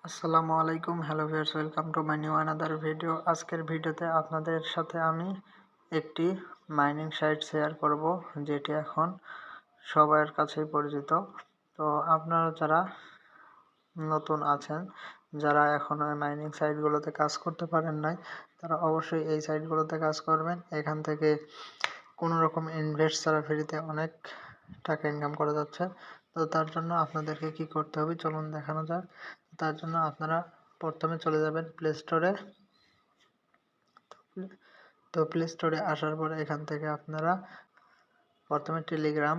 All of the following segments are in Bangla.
আসসালামু আলাইকুম, hello viewers, welcome to my new another video. আজকের ভিডিওতে আপনাদের সাথে আমি একটি মাইনিং সাইট শেয়ার করব, যেটি এখন সবার কাছেই পরিচিত। তো আপনারা যারা নতুন আছেন, যারা এখনও মাইনিং সাইটগুলোতে কাজ করতে পারেন নাই, তারা অবশ্যই এই সাইটগুলোতে কাজ করবেন। এখান থেকে কোনো রকম ইনভেস্ট ছাড়া ফ্রিতে অনেক টাকা ইনকাম করা যাচ্ছে। তো তার জন্য আপনাদেরকে কি করতে হবে চলুন দেখানো যাক। তার জন্য আপনারা প্রথমে চলে যাবেন প্লে স্টোরে। তো প্লে স্টোরে আসার পরে এখান থেকে আপনারা প্রথমে টেলিগ্রাম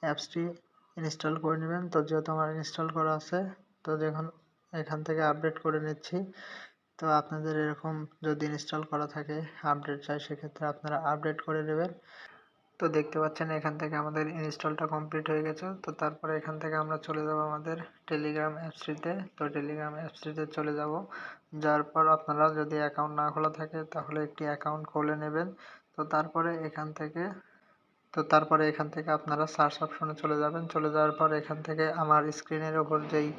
অ্যাপসটি ইনস্টল করে নেবেন। তো যেহেতু আমার ইনস্টল করা আছে, তো যখন এখান থেকে আপডেট করে নিচ্ছি। তো আপনাদের এরকম যদি ইনস্টল করা থাকে, আপডেট চাই, সেক্ষেত্রে আপনারা আপডেট করে নেবেন। তো দেখতে পাচ্ছেন এখান থেকে আমাদের ইনস্টলটা কমপ্লিট হয়ে গেছে। তো তারপরে এখান থেকে আমরা চলে যাব আমাদের টেলিগ্রাম অ্যাপসটিতে। তো টেলিগ্রাম অ্যাপসটিতে চলে যাব, যার পর আপনারা যদি অ্যাকাউন্ট না খোলা থাকে তাহলে একটি অ্যাকাউন্ট খুলে নেবেন। তো তারপরে এখান থেকে আপনারা সার্চ অপশনে চলে যাবেন। চলে যাওয়ার পর এখান থেকে আমার স্ক্রিনের ওপর যেই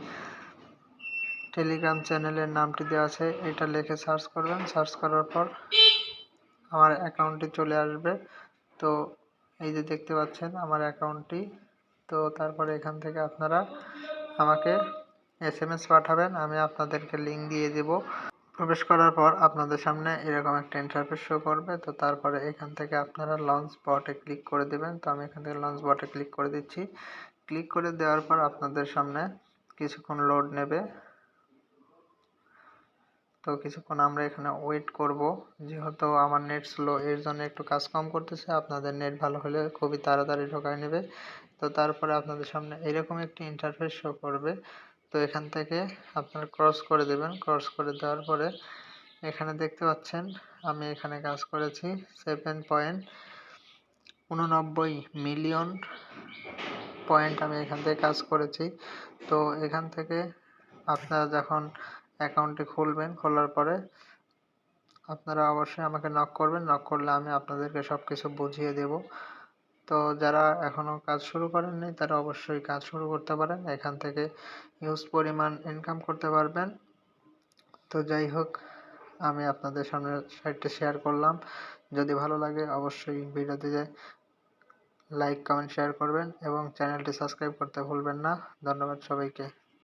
টেলিগ্রাম চ্যানেলের নামটি দেওয়া আছে এটা লিখে সার্চ করবেন। সার্চ করার পর আমার অ্যাকাউন্টটি চলে আসবে। তো এই যে দেখতে পাচ্ছেন আমার অ্যাকাউন্টটি। তো তারপরে এখান থেকে আপনারা আমাকে SMS পাঠাবেন, আমি আপনাদেরকে লিঙ্ক দিয়ে দেব। প্রবেশ করার পর আপনাদের সামনে এরকম একটা ইন্টারফেস শো করবে। তো তারপরে এখান থেকে আপনারা লঞ্চ বটে ক্লিক করে দেবেন। তো আমি এখান থেকে লঞ্চ বটে ক্লিক করে দিচ্ছি। ক্লিক করে দেওয়ার পর আপনাদের সামনে কিছুক্ষণ লোড নেবে। তো কিছুক্ষণ আমরা এখানে ওয়েট করব, যেহেতু আমার নেট স্লো, এর জন্য একটু কাজ কম করতেছে। আপনাদের নেট ভালো হলে খুবই তাড়াতাড়ি ঢোকায় নেবে। তো তারপরে আপনাদের সামনে এরকম একটি ইন্টারফেস শো করবে। তো এখান থেকে আপনারা ক্রস করে দেবেন। ক্রস করে দেওয়ার পরে এখানে দেখতে পাচ্ছেন আমি এখানে কাজ করেছি 7.89 মিলিয়ন পয়েন্ট আমি এখান থেকে কাজ করেছি। তো এখান থেকে আপনারা যখন অ্যাকাউন্টটি খুলবেন, খোলার পরে আপনারা অবশ্যই আমাকে নক করবেন। নক করলে আমি আপনাদেরকে সব কিছু বুঝিয়ে দেব। তো যারা এখনও কাজ শুরু করেননি তারা অবশ্যই কাজ শুরু করতে পারেন। এখান থেকে হিউজ পরিমাণ ইনকাম করতে পারবেন। তো যাই হোক, আমি আপনাদের সামনে সাইটটি শেয়ার করলাম। যদি ভালো লাগে অবশ্যই ভিডিওতে লাইক, কমেন্ট, শেয়ার করবেন এবং চ্যানেলটি সাবস্ক্রাইব করতে ভুলবেন না। ধন্যবাদ সবাইকে।